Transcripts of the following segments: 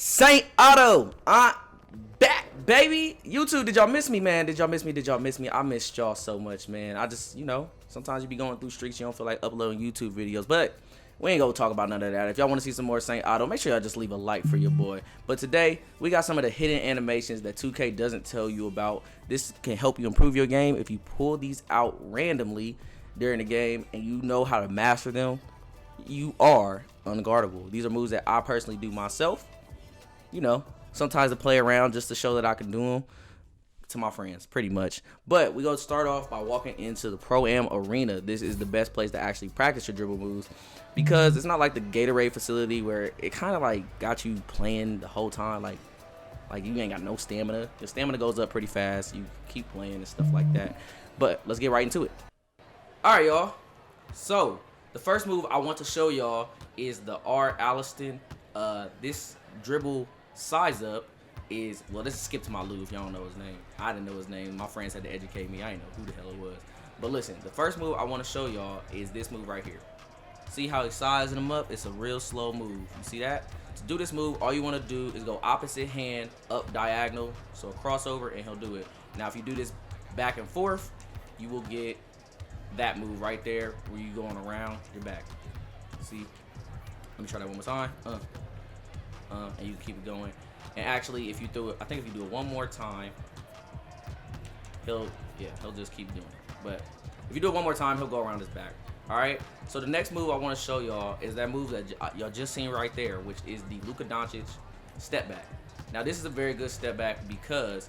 Saint Otto, back, baby. YouTube, did y'all miss me, man? Did y'all miss me? Did y'all miss me? I missed y'all so much, man. I just, sometimes you be going through streaks, you don't feel like uploading YouTube videos, but we ain't gonna talk about none of that. If y'all want to see some more Saint Otto, make sure y'all just leave a like for your boy. But today, we got some of the hidden animations that 2K doesn't tell you about. This can help you improve your game if you pull these out randomly during the game and you know how to master them. You are unguardable. These are moves that I personally do myself. Sometimes to play around just to show that I can do them to my friends, pretty much. But we gonna start off by walking into the Pro-Am Arena. This is the best place to actually practice your dribble moves because it's not like the Gatorade facility where it kind of like got you playing the whole time. Like you ain't got no stamina. Your stamina goes up pretty fast. You keep playing and stuff like that. But let's get right into it. All right, y'all. So the first move I want to show y'all is the R. Alliston. This dribble size up is, well, this is Skip to my Lou if y'all don't know his name. I didn't know his name. My friends had to educate me. I didn't know who the hell it was. But listen, the first move I want to show y'all is this move right here. See how he's sizing him up? It's a real slow move. You see that? To do this move, all you want to do is go opposite hand up diagonal. So a crossover and he'll do it. Now if you do this back and forth, you will get that move right there where you going around your back. See? Let me try that one more time. And you can keep it going. And actually, if you do it, I think if you do it one more time, he'll just keep doing it. But if you do it one more time, he'll go around his back. All right. So the next move I want to show y'all is that move that y'all just seen right there, which is the Luca Doncic step back. Now this is a very good step back because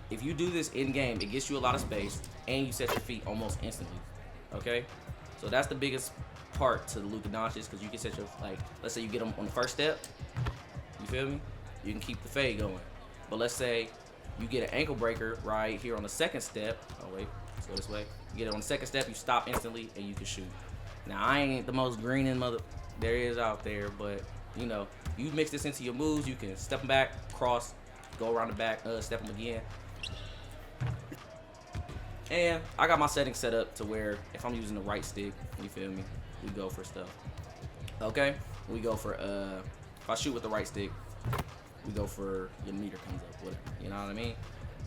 if you do this in game, it gets you a lot of space and you set your feet almost instantly. Okay. So that's the biggest part to the Luca Doncic because you can set your, like, let's say you get him on the first step, you feel me? You can keep the fade going. But let's say you get an ankle breaker right here on the second step. Oh wait, let's go this way. You get it on the second step, you stop instantly and you can shoot. Now I ain't the most greening mother there is out there, but you mix this into your moves. You can step them back, cross, go around the back, step them again. And I got my settings set up to where if I'm using the right stick, you feel me, we go for stuff. Okay, we go for if I shoot with the right stick, we go for your meter comes up, whatever. You know what I mean?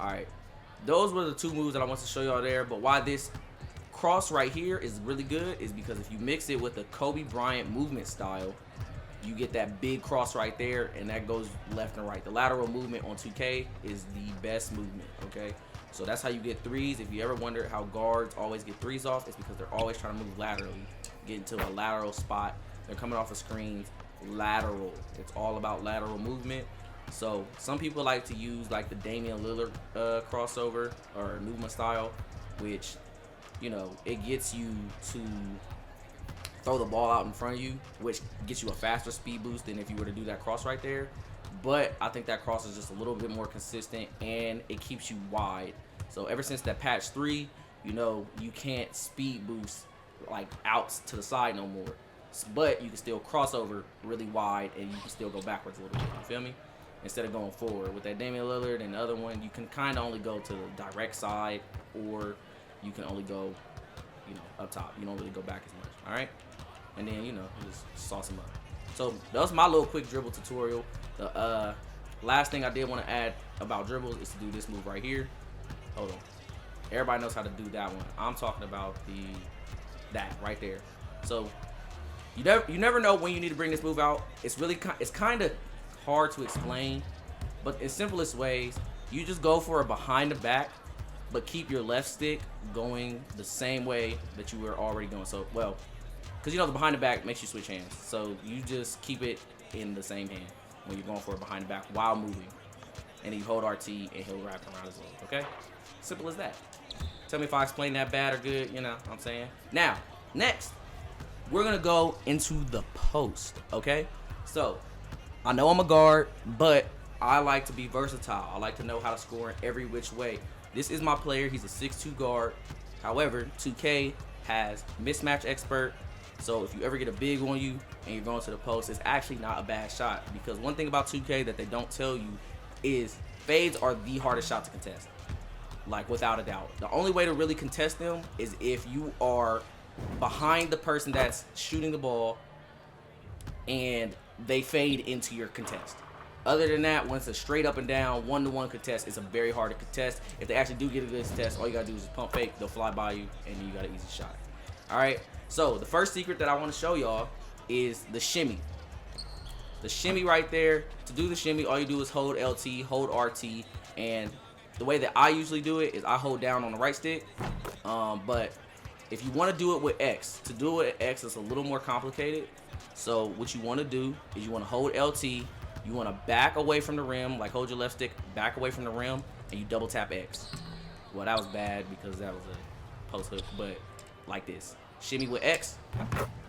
All right, those were the two moves that I want to show y'all there. But why this cross right here is really good is because if you mix it with the Kobe Bryant movement style, you get that big cross right there, and that goes left and right. The lateral movement on 2K is the best movement. Okay. So that's how you get threes. If you ever wonder how guards always get threes off, it's because they're always trying to move laterally, get into a lateral spot. They're coming off of screens, lateral. It's all about lateral movement. So some people like to use like the Damian Lillard crossover or movement style, which, it gets you to throw the ball out in front of you, which gets you a faster speed boost than if you were to do that cross right there. But I think that cross is just a little bit more consistent and it keeps you wide. So ever since that patch 3, you can't speed boost like out to the side no more. But you can still cross over really wide and you can still go backwards a little bit. You feel me? Instead of going forward. With that Damian Lillard and the other one, you can kind of only go to the direct side or you can only go, up top. You don't really go back as much. All right? And then, just sauce them up. So that was my little quick dribble tutorial. The last thing I did want to add about dribbles is to do this move right here. Hold on. Everybody knows how to do that one. I'm talking about that right there. So you never know when you need to bring this move out. It's kind of hard to explain, but in simplest ways, you just go for a behind the back, but keep your left stick going the same way that you were already going. So, well, because the behind the back makes you switch hands. So you just keep it in the same hand when you're going for a behind the back while moving. And you hold RT and he'll wrap around as well. Okay? Simple as that. Tell me if I explained that bad or good, what I'm saying. Now, next, we're going to go into the post. Okay? So, I know I'm a guard, but I like to be versatile. I like to know how to score in every which way. This is my player. He's a 6'2 guard. However, 2K has mismatch expert. So if you ever get a big on you and you're going to the post, it's actually not a bad shot. Because one thing about 2K that they don't tell you is fades are the hardest shot to contest. Like, without a doubt. The only way to really contest them is if you are behind the person that's shooting the ball and they fade into your contest. Other than that, once it's straight up and down, 1-to-1 contest, it's a very hard to contest. If they actually do get a good contest, all you gotta do is just pump fake, they'll fly by you, and you got an easy shot. Alright, so the first secret that I want to show y'all is the shimmy. The shimmy right there. To do the shimmy, all you do is hold LT, hold RT, and the way that I usually do it is I hold down on the right stick. But if you want to do it with X, to do it with X, it's a little more complicated. So what you want to do is you want to hold LT. You want to back away from the rim, like hold your left stick, back away from the rim, and you double tap X. Well, that was bad because that was a post hook, but like this. Shimmy with X,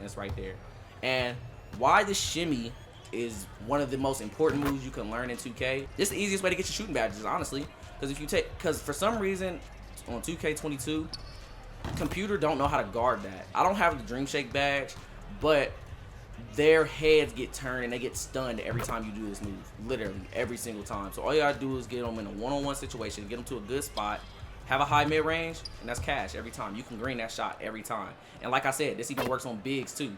that's right there. And why the shimmy is one of the most important moves you can learn in 2K. It's the easiest way to get your shooting badges, honestly. Because for some reason, on 2K22, computer don't know how to guard that. I don't have the Dream Shake badge, but their heads get turned and they get stunned every time you do this move. Literally, every single time. So all you gotta do is get them in a one-on-one situation, get them to a good spot, have a high mid-range, and that's cash every time. You can green that shot every time. And like I said, this even works on bigs too.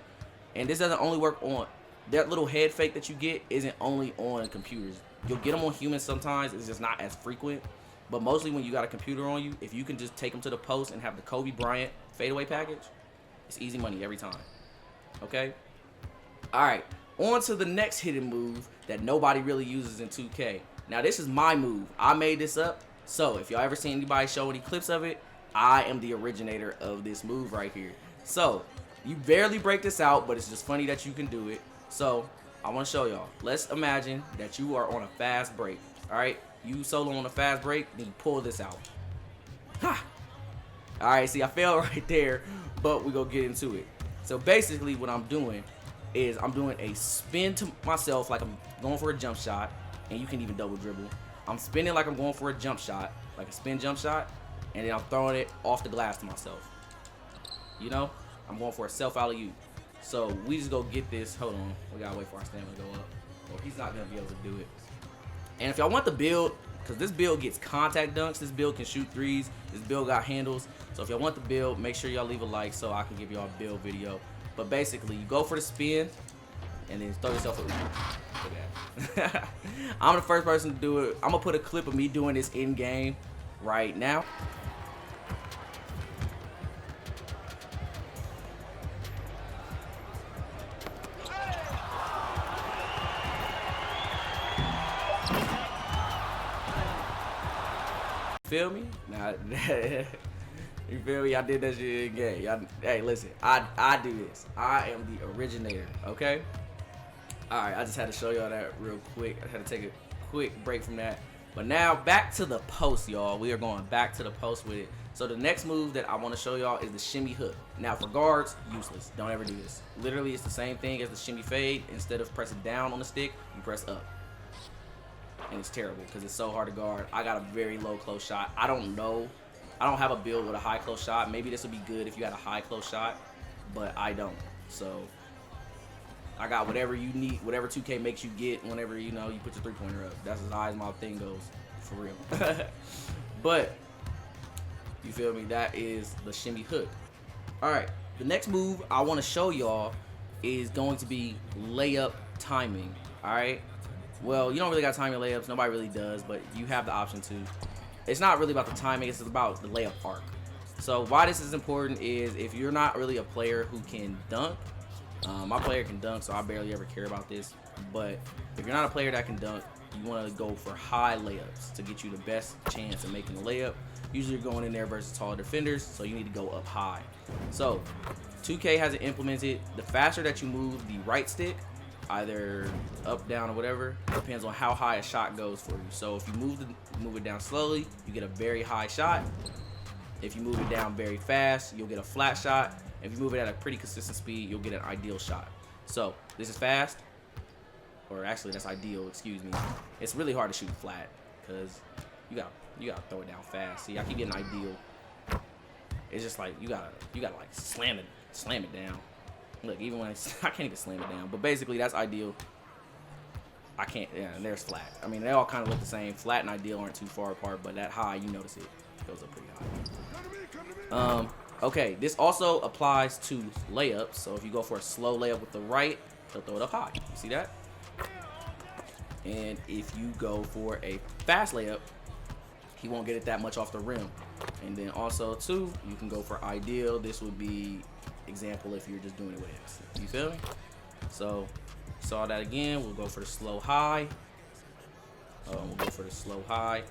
And this doesn't only work on, that little head fake that you get isn't only on computers. You'll get them on humans sometimes, it's just not as frequent. But mostly when you got a computer on you, if you can just take them to the post and have the Kobe Bryant fadeaway package, it's easy money every time. Okay? Alright, on to the next hidden move that nobody really uses in 2K. Now this is my move. I made this up. So if y'all ever seen anybody show any clips of it, I am the originator of this move right here. So you barely break this out, but it's just funny that you can do it. So I want to show y'all. Let's imagine that you are on a fast break. Alright, you solo on a fast break, then you pull this out. Ha! Alright, see I failed right there, but we're gonna get into it. So basically what I'm doing is I'm doing a spin to myself like I'm going for a jump shot, and you can even double dribble. I'm spinning like I'm going for a jump shot, like a spin jump shot, and then I'm throwing it off the glass to myself. You know, I'm going for a self alley-oop. So we just go get this. Hold on, we gotta wait for our stamina to go up, or he's not gonna be able to do it. And if y'all want the build, because this build gets contact dunks, this build can shoot threes, this build got handles. So if y'all want the build, make sure y'all leave a like so I can give y'all a build video. But basically, you go for the spin, and then throw yourself a look at that. I'm the first person to do it. I'm gonna put a clip of me doing this in game right now. Feel me? Nah, you feel me? I did that shit in game. Y'all, hey, listen, I do this. I am the originator, okay? Alright, I just had to show y'all that real quick. I had to take a quick break from that. But now, back to the post, y'all. We are going back to the post with it. So the next move that I want to show y'all is the shimmy hook. Now, for guards, useless. Don't ever do this. Literally, it's the same thing as the shimmy fade. Instead of pressing down on the stick, you press up. And it's terrible because it's so hard to guard. I got a very low close shot. I don't know. I don't have a build with a high close shot. Maybe this would be good if you had a high close shot, but I don't. So I got whatever you need, whatever 2K makes you get whenever, you know, you put your three-pointer up. That's as high as my thing goes, for real. But you feel me? That is the shimmy hook. All right, the next move I want to show y'all is going to be layup timing. All right. Well, you don't really got to time your layups. Nobody really does, but you have the option to. It's not really about the timing. It's about the layup arc. So why this is important is if you're not really a player who can dunk, my player can dunk, so I barely ever care about this. But if you're not a player that can dunk, you want to go for high layups to get you the best chance of making a layup. Usually you're going in there versus taller defenders, so you need to go up high. So 2K has it implemented. The faster that you move the right stick, either up, down, or whatever, depends on how high a shot goes for you. So if you move it down slowly, you get a very high shot. If you move it down very fast, you'll get a flat shot. If you move it at a pretty consistent speed, you'll get an ideal shot. So this is fast, or actually that's ideal, excuse me. It's really hard to shoot flat because you gotta throw it down fast. See, I keep getting ideal. It's just like you gotta like slam it down. Look, even when I can't even slam it down, but basically that's ideal. I can't, yeah, and there's flat. I mean, they all kind of look the same. Flat and ideal aren't too far apart, but that high, you notice it goes up pretty high. Okay, this also applies to layups. So if you go for a slow layup with the right, he'll throw it up high. You see that? And if you go for a fast layup, he won't get it that much off the rim. And then also too, you can go for ideal. This would be example if you're just doing it with X. You feel me? So saw that again. We'll go for the slow high. We'll go for the slow high.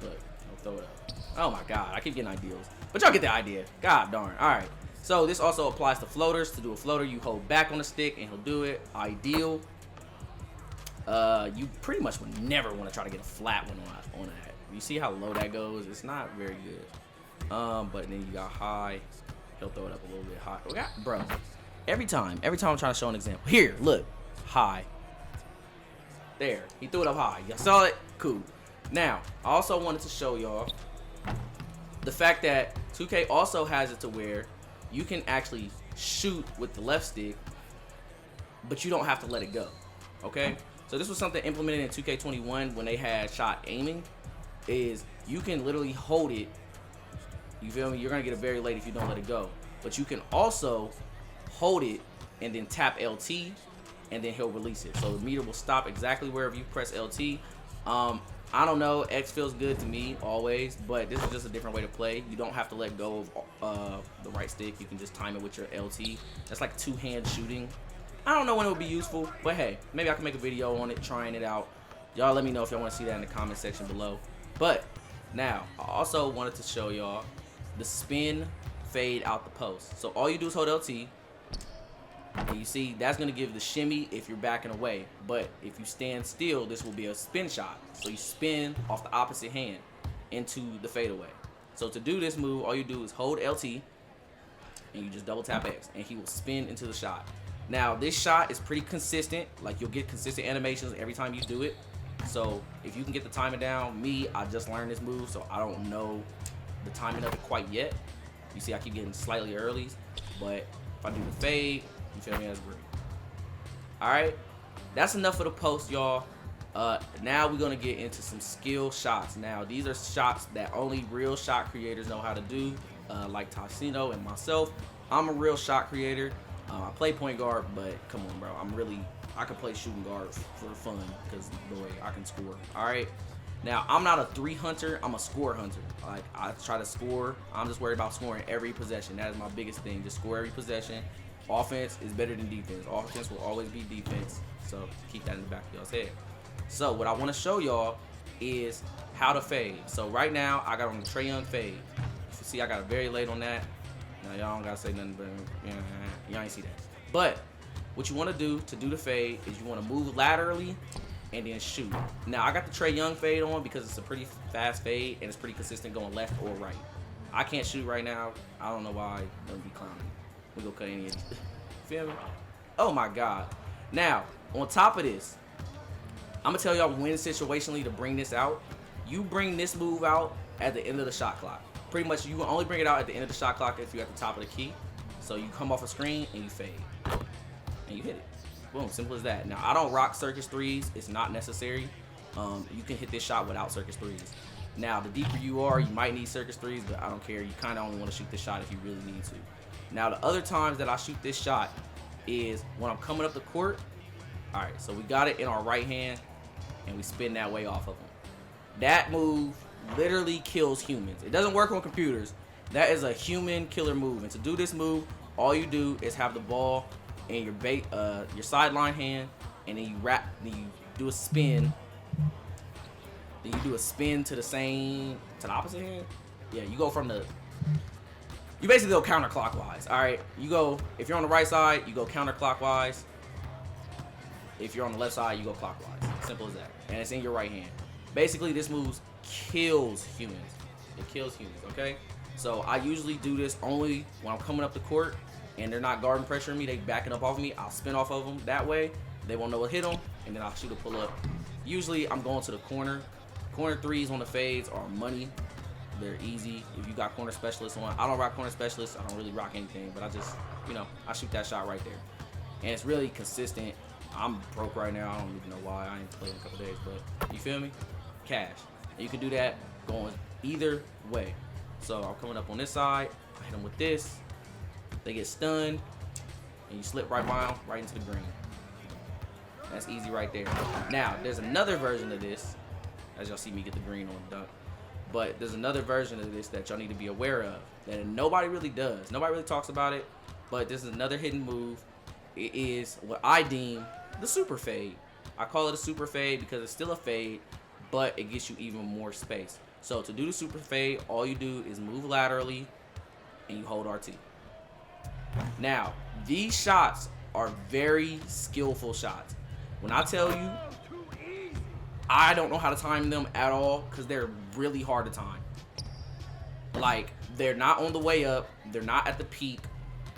Look, I'll throw it up. Oh my God, I keep getting ideals. But y'all get the idea. God darn. All right. So this also applies to floaters. To do a floater, you hold back on the stick and he'll do it. Ideal. You pretty much would never want to try to get a flat one on that. You see how low that goes? It's not very good. But then you got high. He'll throw it up a little bit high. Okay, bro. Every time I'm trying to show an example. Here, look, high. There, he threw it up high. Y'all saw it? Cool. Now, I also wanted to show y'all the fact that 2K also has it to where you can actually shoot with the left stick, but you don't have to let it go. Okay? So this was something implemented in 2K21 when they had shot aiming, is you can literally hold it. You feel me? You're going to get it very late if you don't let it go. But you can also hold it and then tap LT, and then he'll release it. So the meter will stop exactly wherever you press LT. I don't know. X feels good to me always, but this is just a different way to play. You don't have to let go of the right stick. You can just time it with your LT. That's like two-hand shooting. I don't know when it would be useful, but hey, maybe I can make a video on it, trying it out. Y'all let me know if y'all want to see that in the comment section below. But now, I also wanted to show y'all the spin fade out the post. So all you do is hold LT, and you see that's going to give the shimmy if you're backing away. But if you stand still, this will be a spin shot. So you spin off the opposite hand into the fadeaway. So to do this move, all you do is hold LT, and you just double tap X, and he will spin into the shot. Now, this shot is pretty consistent. Like, you'll get consistent animations every time you do it. So if you can get the timing down, I just learned this move, so I don't know the timing of it quite yet. You see, I keep getting slightly early, but if I do the fade, you feel me, that's great. All right, that's enough for the post, y'all. Now we're gonna get into some skill shots. Now, these are shots that only real shot creators know how to do, like Tassino and myself. I'm a real shot creator. I play point guard, but come on, bro. I can play shooting guard for fun because, boy, I can score. All right. Now, I'm not a three hunter. I'm a score hunter. Like, I try to score. I'm just worried about scoring every possession. That is my biggest thing. Just score every possession. Offense is better than defense. Offense will always be defense. So keep that in the back of y'all's head. So what I want to show y'all is how to fade. So right now, I got on the Trae Young fade. You see, I got it very late on that. Now, y'all don't got to say nothing, but y'all ain't see that. But what you want to do the fade is you want to move laterally and then shoot. Now, I got the Trae Young fade on because it's a pretty fast fade and it's pretty consistent going left or right. I can't shoot right now. I don't know why. Don't be clowning. We gonna cut any of these. Feel me? Oh my God. Now, on top of this, I'm gonna tell y'all when situationally to bring this out. You bring this move out at the end of the shot clock. Pretty much, you can only bring it out at the end of the shot clock if you're at the top of the key. So you come off a screen and you fade. And you hit it. Boom, simple as that. Now, I don't rock circus threes. It's not necessary. You can hit this shot without circus threes. Now, the deeper you are, you might need circus threes, but I don't care. You kind of only want to shoot this shot if you really need to. Now, the other times that I shoot this shot is when I'm coming up the court. All right, so we got it in our right hand, and we spin that way off of them. That move literally kills humans. It doesn't work on computers. That is a human killer move. And to do this move, all you do is have the ball in your sideline hand, and then you do a spin. Then you do a spin to the opposite hand. Yeah, you go you basically go counterclockwise. All right, if you're on the right side, you go counterclockwise. If you're on the left side, you go clockwise. Simple as that. And it's in your right hand. Basically, this move kills humans. It kills humans, okay? So I usually do this only when I'm coming up the court and they're not guarding pressuring me. They backing up off of me. I'll spin off of them. That way, they won't know what hit them, and then I'll shoot a pull-up. Usually, I'm going to the corner. Corner threes on the fades are money. They're easy. If you got corner specialists on, I don't rock corner specialists. I don't really rock anything, but I just, I shoot that shot right there. And it's really consistent. I'm broke right now. I don't even know why. I ain't played in a couple days, but you feel me? Cash. And you can do that going either way. So I'm coming up on this side. I hit them with this. They get stunned, and you slip right by them, right into the green. That's easy right there. Now, there's another version of this, as y'all see me get the green on the dunk. But there's another version of this that y'all need to be aware of that nobody really does. Nobody really talks about it, but this is another hidden move. It is what I deem the super fade. I call it a super fade because it's still a fade, but it gets you even more space. So to do the super fade, all you do is move laterally and you hold RT. Now, these shots are very skillful shots. When I tell you, I don't know how to time them at all because they're really hard to time. Like, they're not on the way up. They're not at the peak.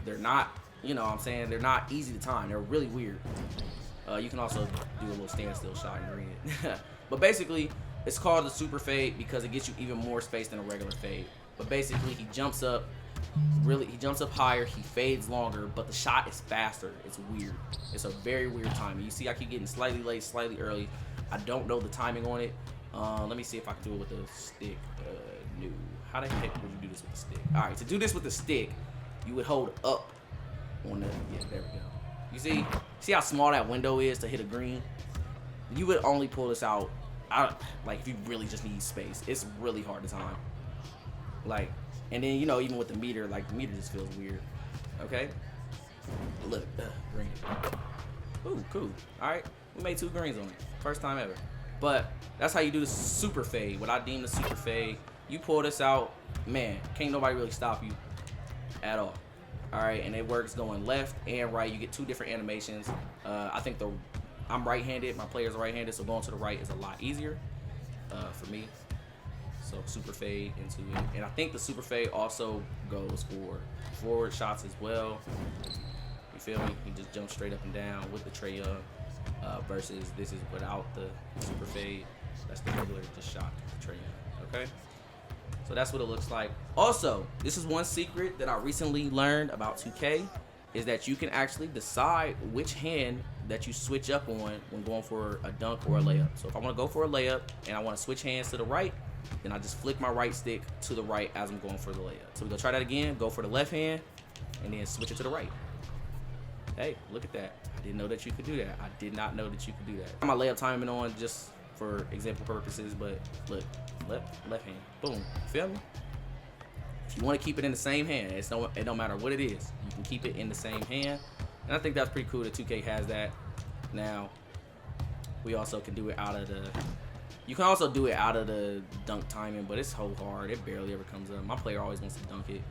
They're not, you know what I'm saying? They're not easy to time. They're really weird. You can also do a little standstill shot and read it. But basically, it's called the super fade because it gets you even more space than a regular fade. But basically, he jumps up. He jumps up higher, he fades longer, but the shot is faster. It's weird. It's a very weird timing. You see I keep getting slightly late, slightly early. I don't know the timing on it. Let me see if I can do it with a stick. No. How the heck would you do this with a stick? Alright, to do this with the stick, you would hold up on the, yeah, there we go. You see how small that window is to hit a green? You would only pull this out, like if you really just need space. It's really hard to time. Like, and then, you know, even with the meter, like, the meter just feels weird. Okay? Look, green. Ooh, cool. Alright, we made 2 greens on it. First time ever. But that's how you do the super fade. What I deem the super fade. You pull this out, man, can't nobody really stop you at all. Alright, and it works going left and right. You get 2 different animations. I think I'm right-handed. My player's right-handed, so going to the right is a lot easier for me. So super fade into it. And I think the super fade also goes for forward shots as well. You feel me? He just jumps straight up and down with the Trae Young versus this is without the super fade. That's the regular just shot with the Trae Young. Okay? So that's what it looks like. Also, this is one secret that I recently learned about 2K is that you can actually decide which hand that you switch up on when going for a dunk or a layup. So if I want to go for a layup and I want to switch hands to the right, then I just flick my right stick to the right as I'm going for the layup. So we're going to try that again. Go for the left hand, and then switch it to the right. Hey, look at that. I didn't know that you could do that. I did not know that you could do that. I got my layup timing on just for example purposes, but look, left hand. Boom. Feel me? If you want to keep it in the same hand, it don't matter what it is. You can keep it in the same hand. And I think that's pretty cool that 2K has that. Now, we also can do it out of the... You can also do it out of the dunk timing, but it's so hard. It barely ever comes up. My player always wants to dunk it.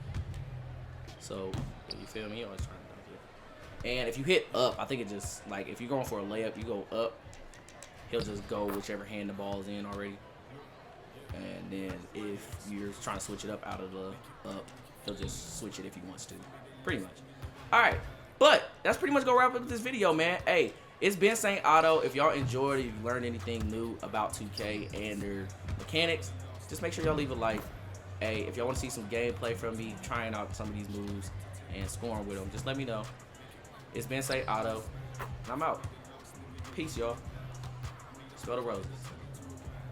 So, you feel me? He always trying to dunk it. And if you hit up, I think it just, like, if you're going for a layup, you go up. He'll just go whichever hand the ball is in already. And then if you're trying to switch it up out of the up, he'll just switch it if he wants to. Pretty much. Alright. But that's pretty much gonna wrap up this video, man. Hey, it's been Saint Otto. If y'all enjoyed it, if you learned anything new about 2K and their mechanics, just make sure y'all leave a like. Hey, if y'all want to see some gameplay from me trying out some of these moves and scoring with them, just let me know. It's been Saint Otto, and I'm out. Peace, y'all. Smell the roses.